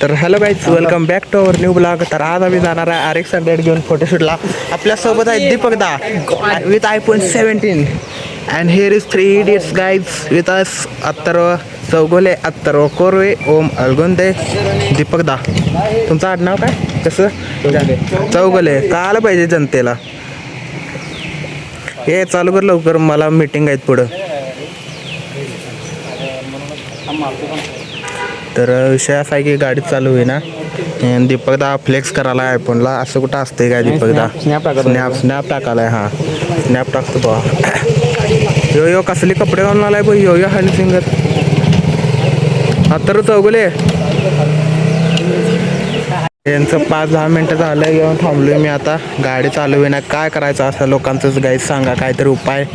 तर hello guys, welcome back to our new blog. तर आज आम्ही जाणार आहे RX 100 घेऊन फोटोशूटला. आपल्यासोबत आहे Deepak Da with iPhone 17 and here is 3 idiots guys with us. Atharva Chougule, Atharva Korwe, Om अलगुंदे, Deepak दा. तुमचं आडनाव काय कसं? चौगुले. का आलं पाहिजे जनतेला. हे चालू कर लवकर, मला मीटिंग आहेत पुढं. तर विषय असा आहे की गाडी चालू आहे ना, दीपक दा फ्लेक्स करायला आयफोनला. असं कुठं असते काय दीपक दा? स्नॅप टाकालाय. हां, स्नॅप टाकतो बा. यो यो कसली कपडे घालून आलाय बघ. यो यो हनी सिंगर आता चौगुले. यांचं 5-10 मिनटं झालं येऊन थांबलोय मी. आता गाडी चालू आहे ना, काय करायचं असं लोकांचंच गाईड सांगा काहीतरी उपाय.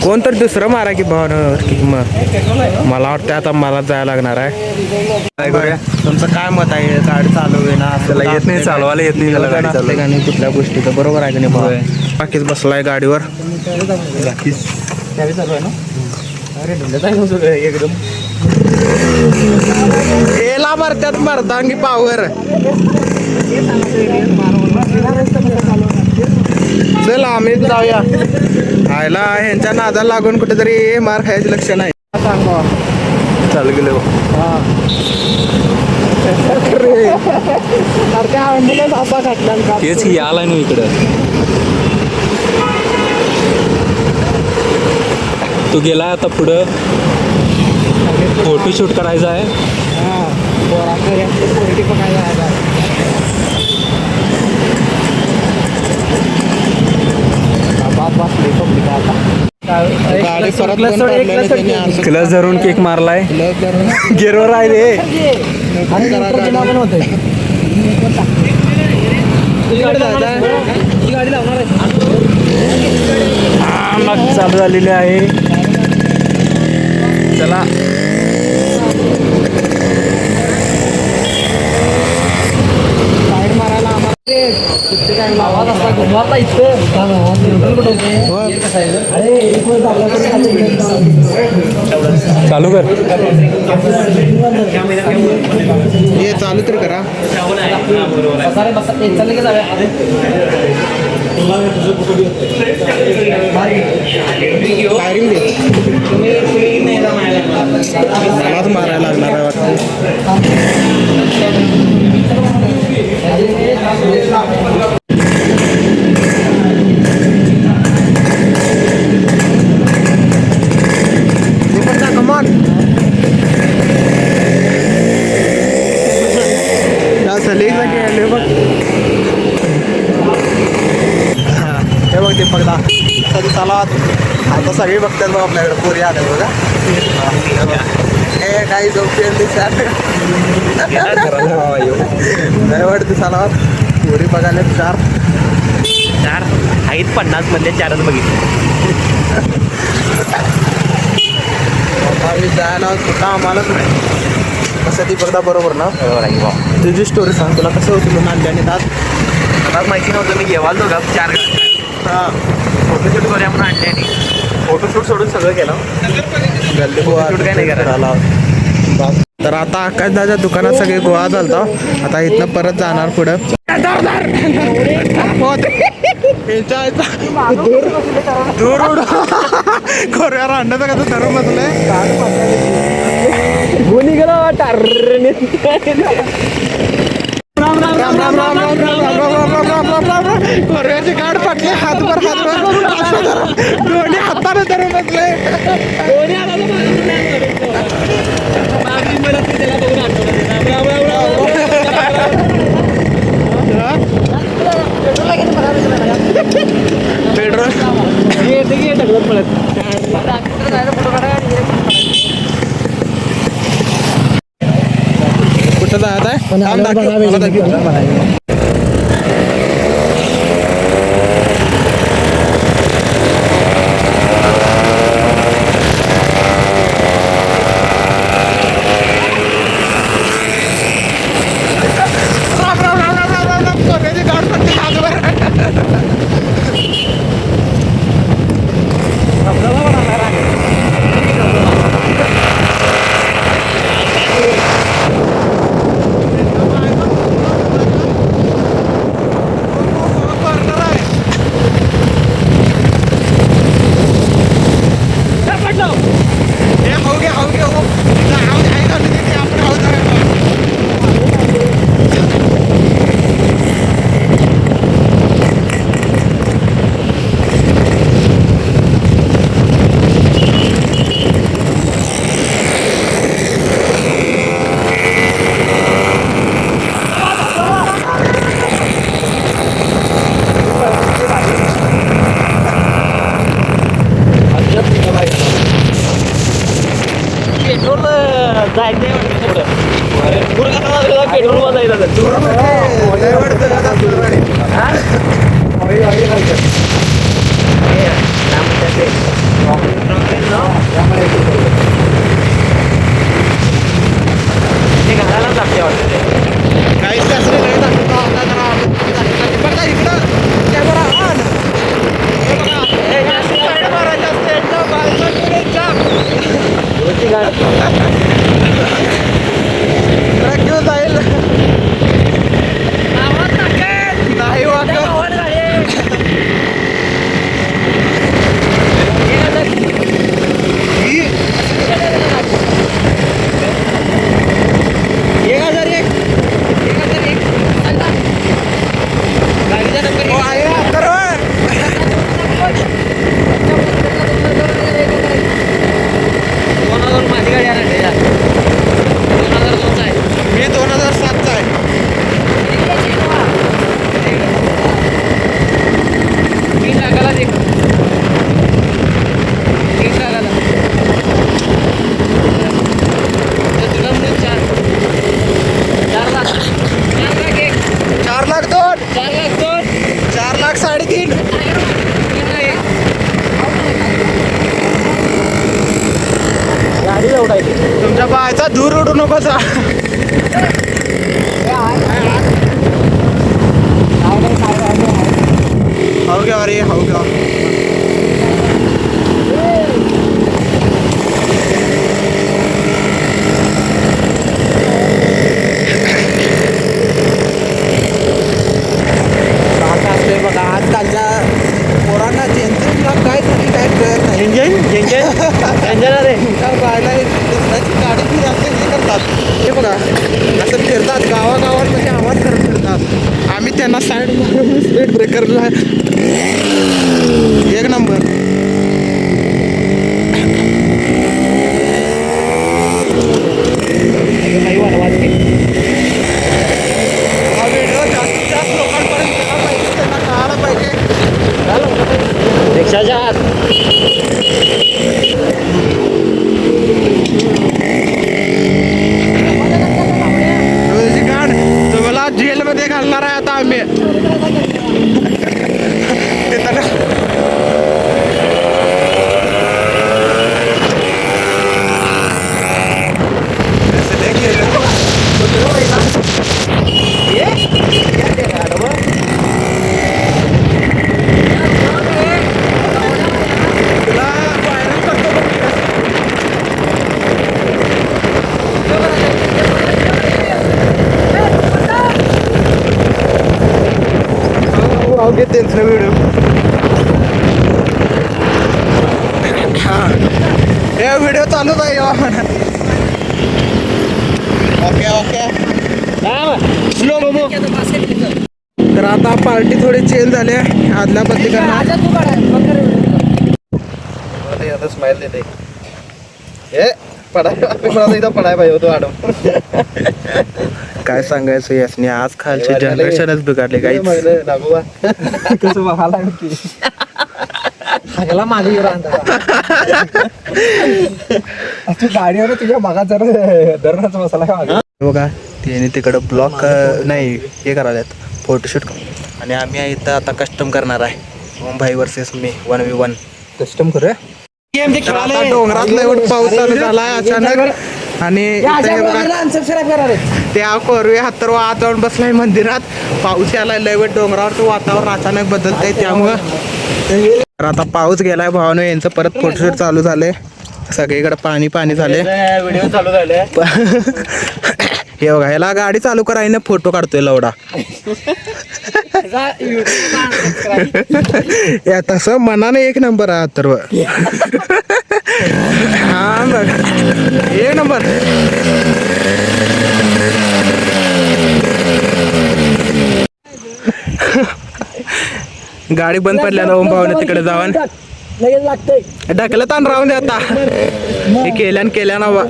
कोण तर दुसरं मारा की भावनं. मग मला वाटतं आता मला जायला लागणार आहे. काय करूया? तुमचं काय मत आहे? गाडी चालू आहे ना, आपल्याला येत नाही, चालवायला येत नाही. गाडी चालू का नाही कुठल्या गोष्टीचं? बरोबर आहे का नाही भाऊ? बाकीच बसलाय गाडीवर. चालू आहे ना. अरे एकदम एला मारत्यात मर्दांगी पावर. चल आम्ही जाऊया. आयला ह्यांच्या नादाला लागून कुठेतरी मार खायचे लक्ष नाही. सांग बाबा. चालू गेलो. तेच याला ना इकडं. तू गेला आता पुढं फोटोशूट करायचा आहे. गाडी परत क्लच धरून केक मारलाय. गेरवर आहे रे. मग चालू झालेली आहे. चला चालू कर. हे चालू तरी करा. फायरिंग दे. मलाच मारायला लागणार आहे वाटतं. कमान हे बघ. हे बघ दीपक दा कधी चाला. आता सगळी बघतात बघ आपल्याकडे. पोरी आल्या बघा. हे काही झोपी नाही वाटते चाला. पोरी बघायला 4 आहेत. 50 मधले 4च बघितले. जायला कुठं आम्हालाच नाही. कसं ती बघा बरोबर ना. तुझी स्टोरी सांग. तुला कसं होतं म्हणून आणल्याने दात? मला माहिती नव्हतं. मी घेवाल दोघा 4 हां फोटोशूट करूया म्हणून आणल्याने. फोटोशूट सोडून सगळं केलं. फोटोशूट काय नाही करायला. तर आता आकाशदाच्या दुकानात सगळे गोळा झालता. आता इथनं परत जाणार पुढं. दूर उड खोऱ्यावर अंड्याचं कसं धरून बसलंय. कोणी गेला राम राम राम राम राम राम राम राम राम राम राम राम राम. खोऱ्याची गाड फाटली. हातभर दोन्ही हाताने धरून बसले. पेट्रोल कुठं जात आहे? पेट्रोल घालायला लागते वाटतं. काही शास्त्री नाही दाखवतो आता जरा बघा इकडं कॅमेरा ऑन. हे बघा, हे जास्त side मारायचं असतं, एकदम बाजूला फिरून जाम. ट्रक घेऊन जाईल. नाही वाटत. मी 2007चा आहे. चार लाख दोन, 4 लाख 3.5. तुमच्या बायचा दूर उडू नकोसा. हो गया अरे हो गया. बघा आजकालच्या पोरांना जेन्सला काय झाली काय कळत नाही. इंजन अरे राहायला दुसऱ्याची गाडी फिर असते हे करतात. हे बघा असं फिरतात गावागावांमध्ये आवाज करत फिरतात. आम्ही त्यांना साईड मारून स्पीड ब्रेकरला एक नंबर. हा व्हिडिओ जास्तीत जास्त लोकांपर्यंत गेला पाहिजे, त्यांना कळायला पाहिजे. रिक्षाच्या आत रोजी काढ तुम्हाला जेलमध्ये घालणार आहे आता आम्ही. त्यांचा व्हिडिओ हे व्हिडिओ चालूच आहे. Okay okay. तर आता पार्टी थोडी चेंज झाली आहे. आदल्या बदली करणार. स्माइल देते हे पडाय पडाय पाहिजे होतो मॅडम. काय सांगायचं यासनी आज खालची जनरेशनच बिघडले काही. कसं बघायला हागला मागे गाडीवर तुझ्या मागा जरा धरणाचा मसाला बघा त्याने तिकडं ब्लॉक नाही हे करायला फोटोशूट. आणि आम्ही इथं आता कस्टम करणार आहे. मुंबई वर्सेस मी 1v1 कस्टम करूया. आता डोंगरात एवढं पाऊस चालू झालाय अचानक. आणि त्या कोरवे हातर आत जाऊन बसलाय मंदिरात. पाऊस यायला लयवट डोंगरावरचं वातावरण अचानक बदलतंय त्यामुळं. तर आता पाऊस गेलाय भावानो. यांचं परत फोटोशूट चालू झालंय. सगळीकडे पाणी पाणी झाले. व्हिडिओ चालू झाले. हे बघा ह्याला गाडी चालू करायला फोटो काढतोय लवडा. या तसं मनाने एक नंबर आहे अथर्व. हा बघ एक नंबर. गाडी बंद पडल्यानं ओम भावने तिकडे जाऊन ढकलत आणि राहून दे आता. हे केल्यानं बा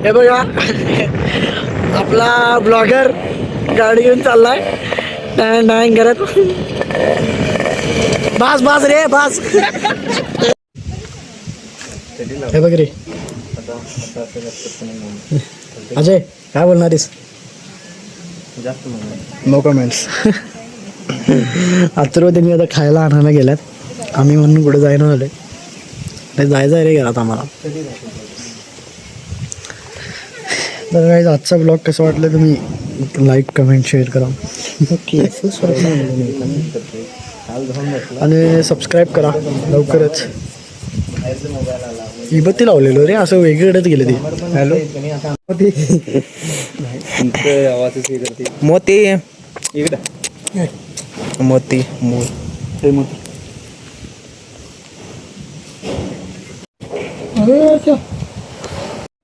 हे बघा आपला ब्लॉगर गाडी घेऊन चाललाय डायन करत. बास बास रे बास. हे बघ रे अजय काय बोलणारीस? No comments. अथर्व त्यांनी आता खायला आणायला गेल्यात. आम्ही म्हणून कुठे जायला झाले नाही. जायचं आहे रे घरात आम्हाला. तर काही आजचा ब्लॉग कसं वाटलं तुम्ही लाईक कमेंट शेअर करा आणि सबस्क्राईब करा लवकरच. इबत्ती लावलेलो रे असं वेगळीकडेच गेले ते. हॅलो मोती इकडे मोती मोती.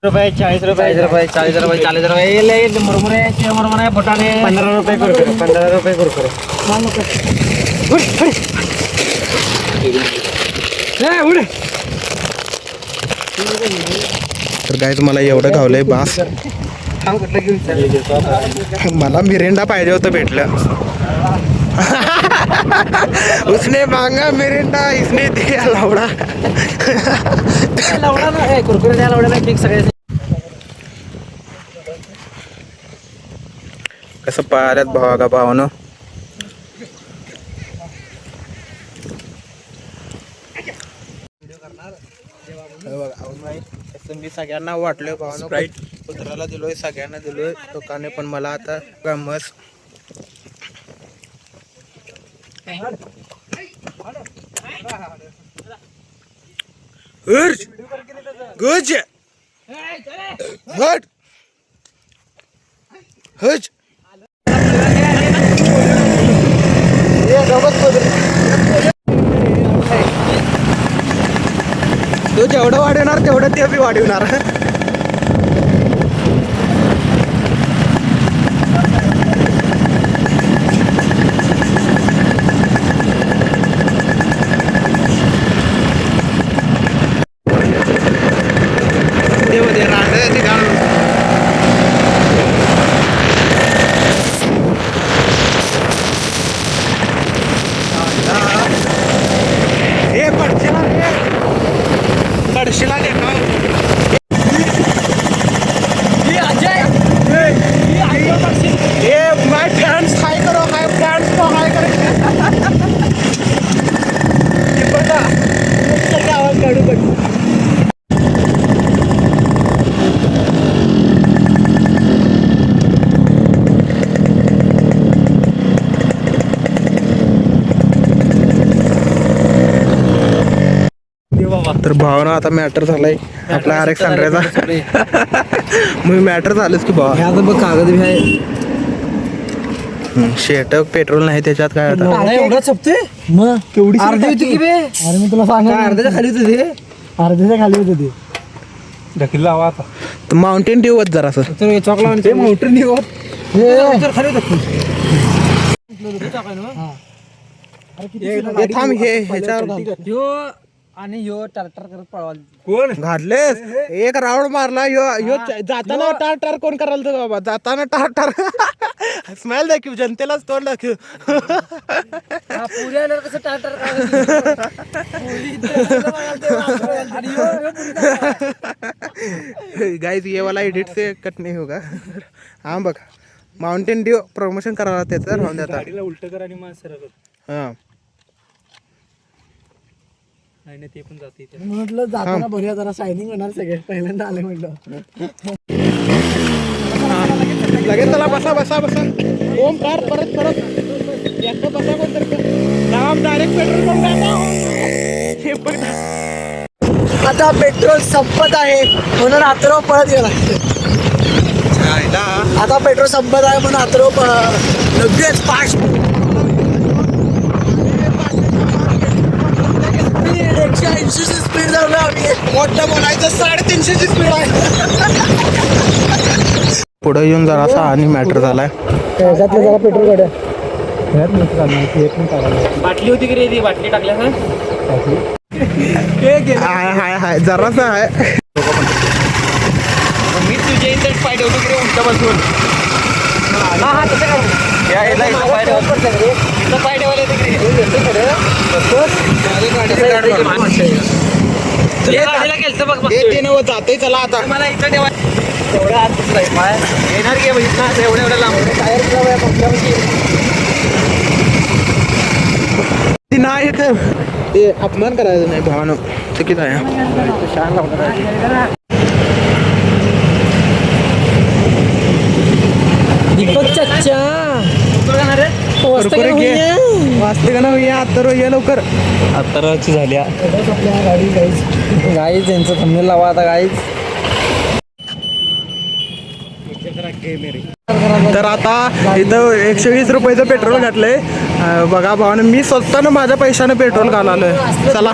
रुपये 40 रुपये 40 रुपये 40 रुपये मुरमुरे फुटाणे 15 रुपये कुरकुरे 15 रुपये कुरकुरे. तर काय तुम्हाला एवढं गावलंय बास. मला मिरिंडा पाहिजे होतं भेटलं. उसने मांगा मिरिंडा इसने दिया लावडा. कुरकुरे द्या लावडा नाही फिक्स सगळे. कसं पाहल्यात भावा का भावानं. मी सगळ्यांना वाटलोय भावानं. कुत्राला दिलोय सगळ्यांना दिलोय. दुकाने पण मला आता गमस. गुज हट हज तू जेवढं वाढवणार तेवढं ते बी वाढवणार. तर भावना आता मॅटर झालाय आपला RX 100चा. मग मॅटर झालंच की भावा. आता बघ कागद बी आहे. शेट पेट्रोल नाही त्याच्यात काय आता. एवढा छपते मग केवढी अर्धी होती की बे. अरे मी तुला सांगा अर्ध्याच्या खाली होते ते. अर्ध्याच्या खाली होते ते. ढकल लावा आता. माउंटेन ड्यू जरा असं चॉकला माउंटेन ड्यू खाली थांब. हे ह्याच्यावर घाल. आणि ह्यो टारटार करत पळवा. कोण घातलेस? एक राऊंड मारला. ह्यो जाताना टार टार कोण करायला तर बाबा. जाताना टार टार. स्माइल दाखव जनतेलाच तोंड दाखव. पुढे आल्यावर कसं टारटार गाइस ये वाला एडिट से कट नहीं होगा. हाँ बघ माउंटेन ड्यू प्रमोशन करायला त्याचं राहून द्या. गाडीला उलट कर आणि मग सरळ कर. हां नाही ते पण जाते. म्हटलं जाताना बघूया जरा शायनिंग होणार सगळे. पहिल्यांदा आले म्हटलं. लगेच चला बसा बसा बसा. ओम कार परत परत एकटं बसा कोणतरी. Direct petrol pump. आता पेट्रोल संपत आहे म्हणून अथर्व पळत गेला. आता पेट्रोल संपत आहे म्हणून अथर्व लगेच फास्ट 180 ची स्पीड झालो आम्ही. मोठं बोलायचं 350 ची स्पीड आहे. पुढे येऊन जरा असा आणि मॅटर झालाय. त्याच्यातलं जरा पेट्रोल काढ्या. बाटली होती की रे ती बाटली टाकल्या हाय जरासा आहे. मी तुझ्या इथं पाय ठेवतो की रे उंच बसून. हा तसं करू. या इथं पाय ठेवायला इथं पाय ठेवायला येते की रे. गाडीला गेलतं बघ बघ. ते नव जाते चला आता. मला इथं ठेवा. एवढं आत बसलाय पाय. येणार की बघितलं एवढ्या लांब. ती नाही ते अपमान करायचं नाही भावानं चुकीचं आहे. दीपक चाचा कुरकुरे घे. वाजते का ना भैया आता रो ये लवकर. अत्तराची झाल्या गाईज यांचं थंबनेल लावा आता गाईज. तर आता इथं 120 रुपयाचं पेट्रोल घातलंय. बघा भावानं मी स्वतःनं माझ्या पैशानं पेट्रोल घालालोय. चला